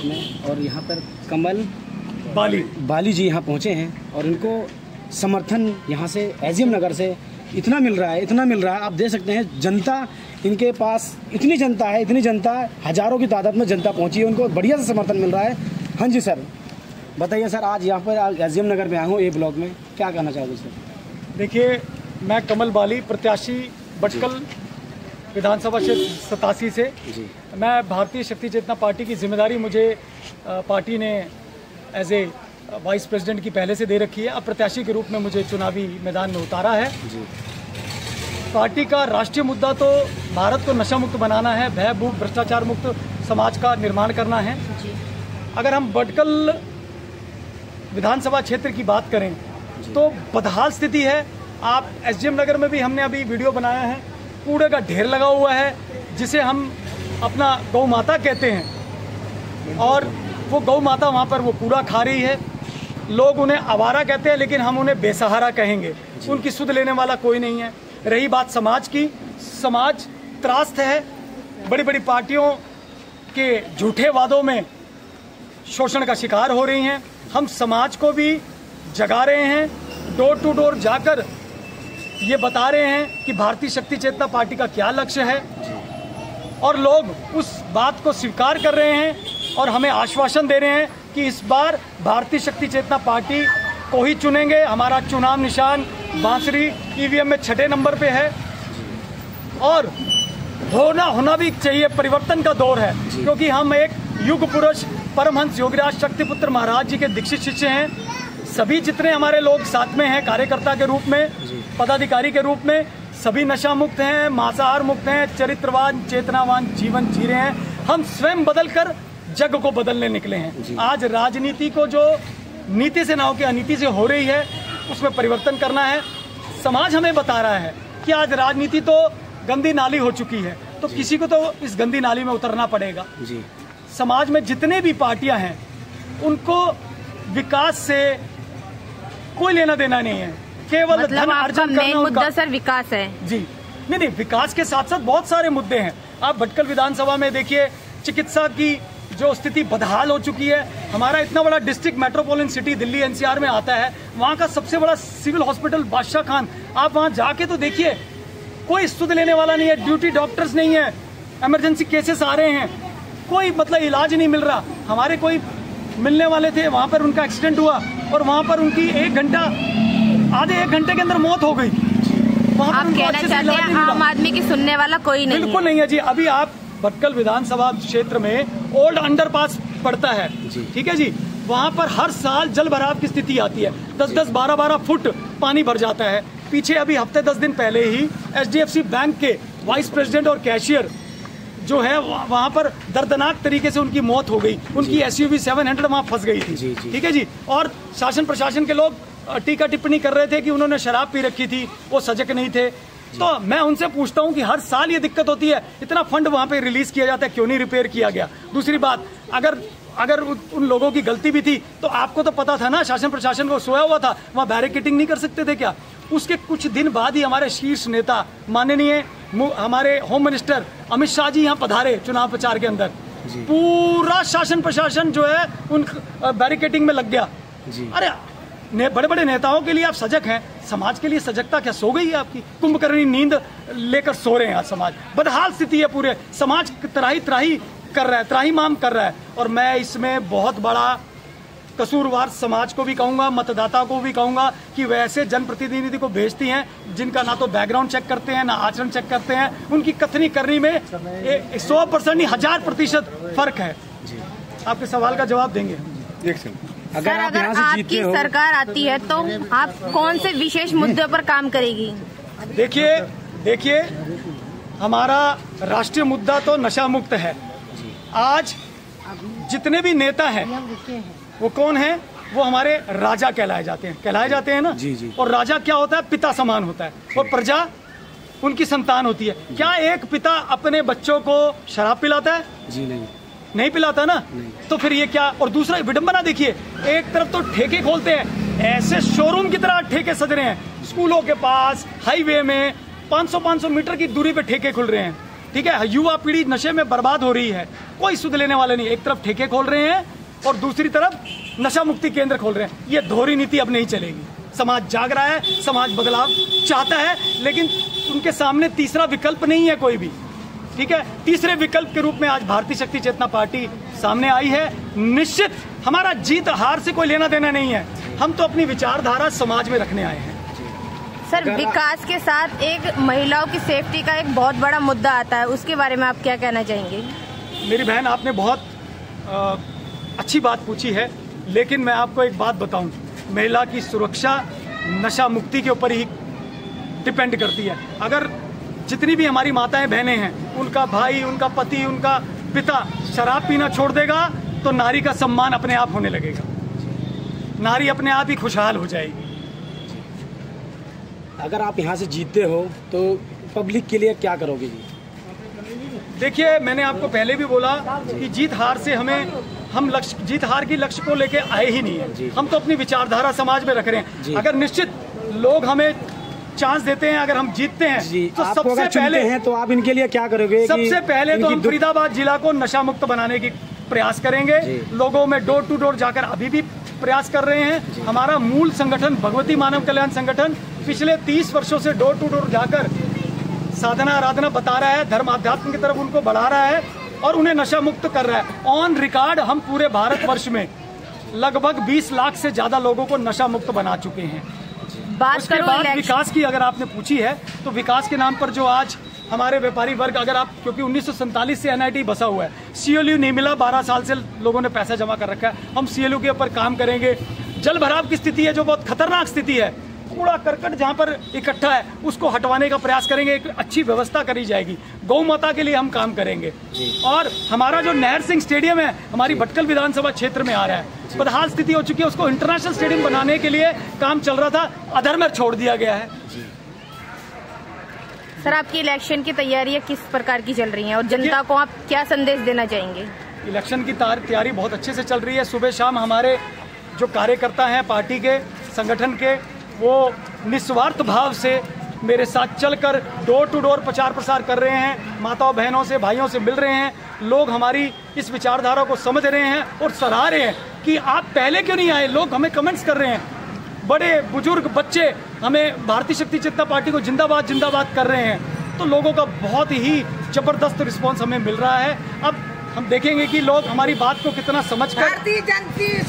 Block में, और यहाँ पर कमल बाली जी यहाँ पहुँचे हैं और इनको समर्थन यहाँ से एजीएम नगर से इतना मिल रहा है। आप देख सकते हैं जनता इनके पास इतनी जनता हजारों की तादाद में जनता पहुँची है, उनको बढ़िया से समर्थन मिल रहा है। हाँ जी सर, बताइए सर, आज यहाँ पर एजीएम नगर में आया हूँ ए ब्लॉक में, क्या कहना चाहोगे सर? देखिए, मैं कमल बाली, प्रत्याशी भटकल विधानसभा क्षेत्र 87 से। मैं भारतीय शक्ति चेतना पार्टी की जिम्मेदारी मुझे पार्टी ने एज ए वाइस प्रेसिडेंट की पहले से दे रखी है। अब प्रत्याशी के रूप में मुझे चुनावी मैदान में उतारा है। पार्टी का राष्ट्रीय मुद्दा तो भारत को नशा मुक्त बनाना है, भय भूख भ्रष्टाचार मुक्त समाज का निर्माण करना है। अगर हम भटकल विधानसभा क्षेत्र की बात करें तो बदहाल स्थिति है। आप एसडीएम नगर में भी हमने अभी वीडियो बनाया है, कूड़े का ढेर लगा हुआ है जिसे हम अपना गौ माता कहते हैं, और वो गौ माता वहाँ पर वो कूड़ा खा रही है। लोग उन्हें आवारा कहते हैं, लेकिन हम उन्हें बेसहारा कहेंगे। उनकी सुध लेने वाला कोई नहीं है। रही बात समाज की, समाज त्रास्त है, बड़ी बड़ी पार्टियों के झूठे वादों में शोषण का शिकार हो रही हैं। हम समाज को भी जगा रहे हैं, डोर टू डोर जाकर ये बता रहे हैं कि भारतीय शक्ति चेतना पार्टी का क्या लक्ष्य है, और लोग उस बात को स्वीकार कर रहे हैं और हमें आश्वासन दे रहे हैं कि इस बार भारतीय शक्ति चेतना पार्टी को ही चुनेंगे। हमारा चुनाव निशान बांसुरी ईवीएम में 6 नंबर पे है, और होना भी चाहिए। परिवर्तन का दौर है, क्योंकि हम एक युग पुरुष परमहंस योगीराज शक्तिपुत्र महाराज जी के दीक्षित शिष्य हैं। सभी जितने हमारे लोग साथ में हैं, कार्यकर्ता के रूप में, पदाधिकारी के रूप में, सभी नशा मुक्त हैं, मांसाहार मुक्त हैं, चरित्रवान चेतनावान जीवन जी रहे हैं। हम स्वयं बदलकर जग को बदलने निकले हैं। आज राजनीति को जो नीति से ना होकर अनीति से हो रही है, उसमें परिवर्तन करना है। समाज हमें बता रहा है कि आज राजनीति तो गंदी नाली हो चुकी है, तो किसी को तो इस गंदी नाली में उतरना पड़ेगा। समाज में जितने भी पार्टियां हैं, उनको विकास से कोई लेना देना नहीं है, केवल धन अर्जन करना। मुद्दा सर विकास है जी। नहीं, विकास के साथ साथ बहुत सारे मुद्दे हैं। आप भटकल विधानसभा में देखिए, चिकित्सा की जो स्थिति बदहाल हो चुकी है। हमारा इतना बड़ा district metropolitan city Delhi NCR में आता है, वहाँ का सबसे बड़ा सिविल हॉस्पिटल बादशाह खान, आप वहाँ जाके तो देखिए, कोई सुध लेने वाला नहीं है, ड्यूटी डॉक्टर्स नहीं है, इमरजेंसी केसेस आ रहे हैं, कोई मतलब इलाज नहीं मिल रहा। हमारे कोई मिलने वाले थे, वहाँ पर उनका एक्सीडेंट हुआ और वहाँ पर उनकी आधे एक घंटे के अंदर मौत हो गई। आप कहना चाहते हैं आम आदमी की सुनने वाला कोई नहीं? बिल्कुल नहीं है जी। अभी आप भटकल विधानसभा क्षेत्र में ओल्ड अंडरपास पड़ता है, ठीक है जी, वहाँ पर हर साल जल भराव की स्थिति आती है। 10-10, 12-12 फुट पानी भर जाता है। पीछे अभी हफ्ते 10 दिन पहले ही HDFC बैंक के वाइस प्रेसिडेंट और कैशियर जो है, वहाँ पर दर्दनाक तरीके से उनकी मौत हो गई। उनकी SUV 700 वहाँ फंस गई थी, ठीक है जी। और शासन प्रशासन के लोग टीका टिप्पणी कर रहे थे कि उन्होंने शराब पी रखी थी, वो सजग नहीं थे। तो मैं उनसे पूछता हूं कि हर साल ये दिक्कत होती है, इतना फंड वहां पे रिलीज किया जाता है, क्यों नहीं रिपेयर किया गया? दूसरी बात, अगर उन लोगों की गलती भी थी तो आपको तो पता था ना, शासन प्रशासन को सोया हुआ था, वहां बैरिकेडिंग नहीं कर सकते थे क्या? उसके कुछ दिन बाद ही हमारे शीर्ष नेता माननीय हमारे होम मिनिस्टर अमित शाह जी यहाँ पधारे चुनाव प्रचार के अंदर। पूरा शासन प्रशासन जो है उन बैरिकेडिंग में लग गया। अरे बड़े बड़े नेताओं के लिए आप सजग हैं, समाज के लिए सजगता क्या सो गई है आपकी? कुंभकर्णी नींद लेकर सो रहे हैं आज समाज। बदहाल स्थिति है, पूरे समाज त्राही कर रहा है, त्राहीमाम कर रहा है। और मैं इसमें बहुत बड़ा कसूरवार समाज को भी कहूंगा, मतदाता को भी कहूंगा कि वैसे जनप्रतिनिधि को भेजती हैं जिनका ना तो बैकग्राउंड चेक करते हैं, ना आचरण चेक करते हैं। उनकी कथनी करनी में 100% नहीं 1000% फर्क है। आपके सवाल का जवाब देंगे। अगर आपकी सरकार आती है तो आप कौन से विशेष मुद्दों पर काम करेगी? देखिए, हमारा राष्ट्रीय मुद्दा तो नशा मुक्त है। आज जितने भी नेता हैं वो कौन है? वो हमारे राजा कहलाए जाते हैं ना जी। और राजा क्या होता है? पिता समान होता है, और प्रजा उनकी संतान होती है। क्या एक पिता अपने बच्चों को शराब पिलाता है? जी नहीं पिलाता ना। तो फिर ये क्या? और दूसरा विडंबना देखिए, एक तरफ तो ठेके खोलते हैं, ऐसे शोरूम की तरह ठेके सज रहे हैं, स्कूलों के पास, हाईवे में 500-500 मीटर की दूरी पे ठेके खुल रहे हैं। ठीक है, युवा पीढ़ी नशे में बर्बाद हो रही है, कोई सुध लेने वाले नहीं। एक तरफ ठेके खोल रहे हैं और दूसरी तरफ नशा मुक्ति केंद्र खोल रहे हैं। ये दोहरी नीति अब नहीं चलेगी। समाज जाग रहा है, समाज बदलाव चाहता है, लेकिन उनके सामने तीसरा विकल्प नहीं है कोई भी। ठीक है, तीसरे विकल्प के रूप में आज भारतीय शक्ति चेतना पार्टी सामने आई है। निश्चित हमारा जीत हार से कोई लेना देना नहीं है, हम तो अपनी विचारधारा समाज में रखने आए हैं। सर, विकास के साथ एक महिलाओं की सेफ्टी का एक बहुत बड़ा मुद्दा आता है, उसके बारे में आप क्या कहना चाहेंगे? मेरी बहन, आपने बहुत अच्छी बात पूछी है, लेकिन मैं आपको एक बात बताऊं, महिला की सुरक्षा नशा मुक्ति के ऊपर ही डिपेंड करती है। अगर जितनी भी हमारी माताएं बहनें हैं, उनका भाई, उनका पति, उनका पिता शराब पीना छोड़ देगा तो नारी का सम्मान अपने आप होने लगेगा, नारी अपने आप ही खुशहाल हो जाएगी। अगर आप यहाँ से जीतते हो तो पब्लिक के लिए क्या करोगे जी? देखिए, मैंने आपको पहले भी बोला कि जीत हार से हम जीत हार की लक्ष्य को लेके आए ही नहीं है। हम तो अपनी विचारधारा समाज में रख रहे हैं। अगर निश्चित लोग हमें चांस देते हैं, अगर हम जीतते हैं तो सबसे पहले हैं तो आप इनके लिए क्या करोगे? सबसे पहले तो हम फरीदाबाद जिला को नशा मुक्त बनाने की प्रयास करेंगे। लोगों में डोर टू डोर जाकर अभी भी प्रयास कर रहे हैं। हमारा मूल संगठन भगवती मानव कल्याण संगठन पिछले 30 वर्षों से डोर टू डोर जाकर साधना आराधना बता रहा है, धर्म आध्यात्म की तरफ उनको बढ़ा रहा है और उन्हें नशा मुक्त कर रहा है। ऑन रिकॉर्ड हम पूरे भारतवर्ष में लगभग 20 लाख से ज्यादा लोगों को नशा मुक्त बना चुके हैं। उसके बाद विकास की अगर आपने पूछी है तो विकास के नाम पर जो आज हमारे व्यापारी वर्ग, अगर आप, क्योंकि 1947 से NIT बसा हुआ है, CLU नहीं मिला, 12 साल से लोगों ने पैसा जमा कर रखा है। हम CLU के ऊपर काम करेंगे। जल भराव की स्थिति है जो बहुत खतरनाक स्थिति है, कूड़ा करकट जहाँ पर इकट्ठा है उसको हटवाने का प्रयास करेंगे, एक अच्छी व्यवस्था करी जाएगी। गौ माता के लिए हम काम करेंगे। और हमारा जो नहर सिंह स्टेडियम है हमारी भटकल विधानसभा क्षेत्र में आ रहा है, बदहाल स्थिति हो चुकी है, उसको इंटरनेशनल स्टेडियम बनाने के लिए काम चल रहा था, अधर में छोड़ दिया गया है। सर, आपकी इलेक्शन की तैयारियां किस प्रकार की चल रही हैं और जनता को आप क्या संदेश देना चाहेंगे? इलेक्शन की तैयारी बहुत अच्छे से चल रही है। सुबह शाम हमारे जो कार्यकर्ता हैं पार्टी के, संगठन के, वो निस्वार्थ भाव से मेरे साथ चलकर डोर टू डोर प्रचार प्रसार कर रहे हैं, माताओं बहनों से, भाइयों से मिल रहे हैं। लोग हमारी इस विचारधारा को समझ रहे हैं और सराह रहे हैं कि आप पहले क्यों नहीं आए। लोग हमें कमेंट्स कर रहे हैं, बड़े बुजुर्ग बच्चे हमें भारतीय शक्ति चेतना पार्टी को जिंदाबाद जिंदाबाद कर रहे हैं। तो लोगों का बहुत ही जबरदस्त रिस्पांस हमें मिल रहा है। अब हम देखेंगे कि लोग हमारी बात को कितना समझकर भारतीय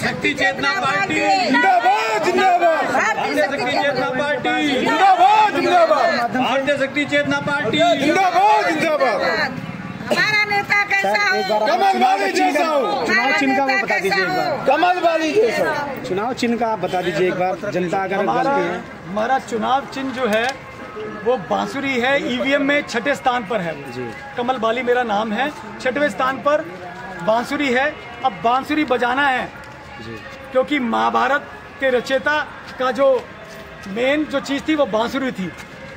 शक्ति चेतना पार्टी जिंदाबाद जिंदाबाद, भारतीय शक्ति चेतना पार्टी जिंदाबाद जिंदाबाद, भारतीय शक्ति चेतना पार्टी जिंदाबाद जिंदाबाद। हमारा नेता कैसा हो? कमल बाली जैसा हो। चुनाव चिन्ह का वो बता दीजिए एक बार। कमल बाली जैसा चुनाव चिन्ह का आप बता दीजिए एक बार, जनता अगर गलती है। हमारा चुनाव चिन्ह जो है वो बांसुरी है। EVM में 6ठे स्थान पर है जी। कमल बाली मेरा नाम है, 6वें स्थान पर बांसुरी है। अब बांसुरी बजाना है जी, क्योंकि महाभारत के रचयिता का जो मेन जो चीज थी वो बांसुरी थी।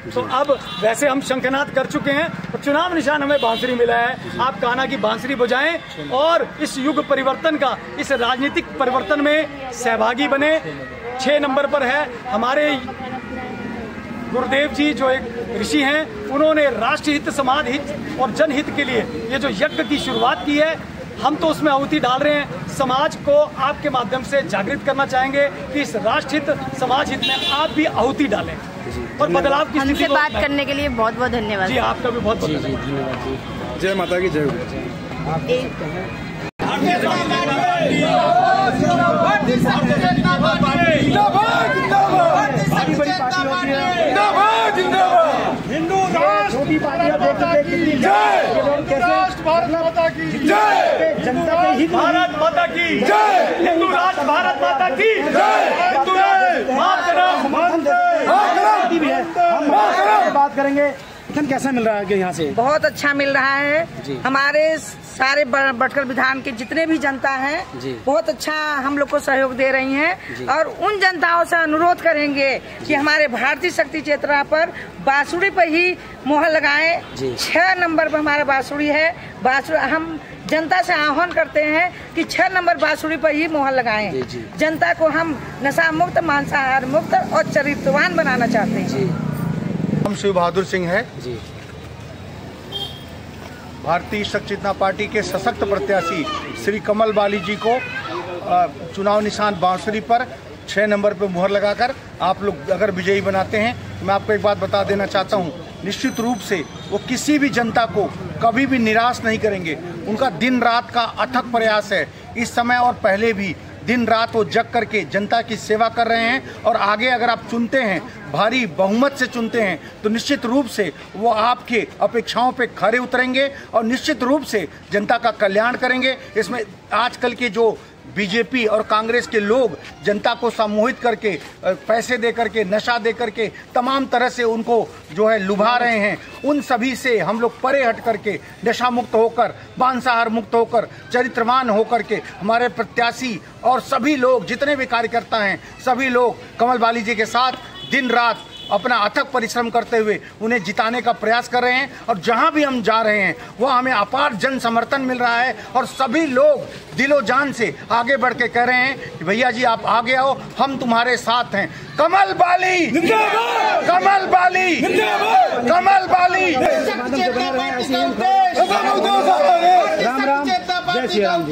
तो अब वैसे हम शंखनाद कर चुके हैं और चुनाव निशान हमें बांसुरी मिला है। आप कान्हा की बांसुरी बजाएं और इस युग परिवर्तन का, इस राजनीतिक परिवर्तन में सहभागी बने। 6 नंबर पर है हमारे गुरुदेव जी, जो एक ऋषि हैं, उन्होंने राष्ट्र हित, समाज हित और जनहित के लिए ये जो यज्ञ की शुरुआत की है, हम तो उसमें आहुति डाल रहे हैं। समाज को आपके माध्यम से जागृत करना चाहेंगे कि इस राष्ट्र हित, समाज हित में आप भी आहुति डालें और बदलाव की स्थिति को। बात करने के लिए बहुत बहुत धन्यवाद जी, आपका भी बहुत बहुत धन्यवाद। जय माता की जय। हिंदू राष्ट्र, छोटी पार्टियां देख सकते कितनी राष्ट्र, भारत माता की जय, जनता के हित, भारत माता की जय, हिंदू राष्ट्र, भारत माता की जय, हिंदू राष्ट्र, हम बात करेंगे। कैसा मिल रहा है यहाँ से? बहुत अच्छा मिल रहा है। हमारे सारे भटकल विधान के जितने भी जनता हैं बहुत अच्छा हम लोग को सहयोग दे रही हैं और उन जनताओं से अनुरोध करेंगे कि हमारे भारतीय शक्ति चेतना पर बांसुरी पर ही मोहर लगाएं। 6 नंबर पर हमारा बांसुरी है। बांसुरी हम जनता से आह्वान करते हैं कि 6 नंबर बांसुरी पर ही मोहर लगाएं। जनता को हम नशा मुक्त, मांसाहार मुक्त और चरित्रवान बनाना चाहते हैं। हम शिव बहादुर सिंह है। भारतीय शक्ति चेतना पार्टी के सशक्त प्रत्याशी श्री कमल बाली जी को चुनाव निशान बांसुरी पर 6 नंबर पर मुहर लगाकर आप लोग अगर विजयी बनाते हैं तो मैं आपको एक बात बता देना चाहता हूं, निश्चित रूप से वो किसी भी जनता को कभी भी निराश नहीं करेंगे। उनका दिन रात का अथक प्रयास है, इस समय और पहले भी दिन रात वो जग करके जनता की सेवा कर रहे हैं। और आगे अगर आप चुनते हैं, भारी बहुमत से चुनते हैं, तो निश्चित रूप से वो आपके अपेक्षाओं पे खरे उतरेंगे और निश्चित रूप से जनता का कल्याण करेंगे। इसमें आजकल के जो बीजेपी और कांग्रेस के लोग जनता को सम्मोहित करके, पैसे दे करके, नशा दे करके तमाम तरह से उनको जो है लुभा रहे हैं, उन सभी से हम लोग परे हट करके, नशा मुक्त होकर, मांसाहार मुक्त होकर, चरित्रवान होकर के हमारे प्रत्याशी और सभी लोग जितने भी कार्यकर्ता हैं, सभी लोग कमल बाली जी के साथ दिन रात अपना अथक परिश्रम करते हुए उन्हें जिताने का प्रयास कर रहे हैं। और जहां भी हम जा रहे हैं वहां हमें अपार जन समर्थन मिल रहा है और सभी लोग दिलो जान से आगे बढ़ के कह रहे हैं कि भैया जी आप आगे आओ, हम तुम्हारे साथ हैं। कमल बाली जिंदाबाद, कमल बाली जिंदाबाद, कमल बाली। राम राम, जय श्री राम।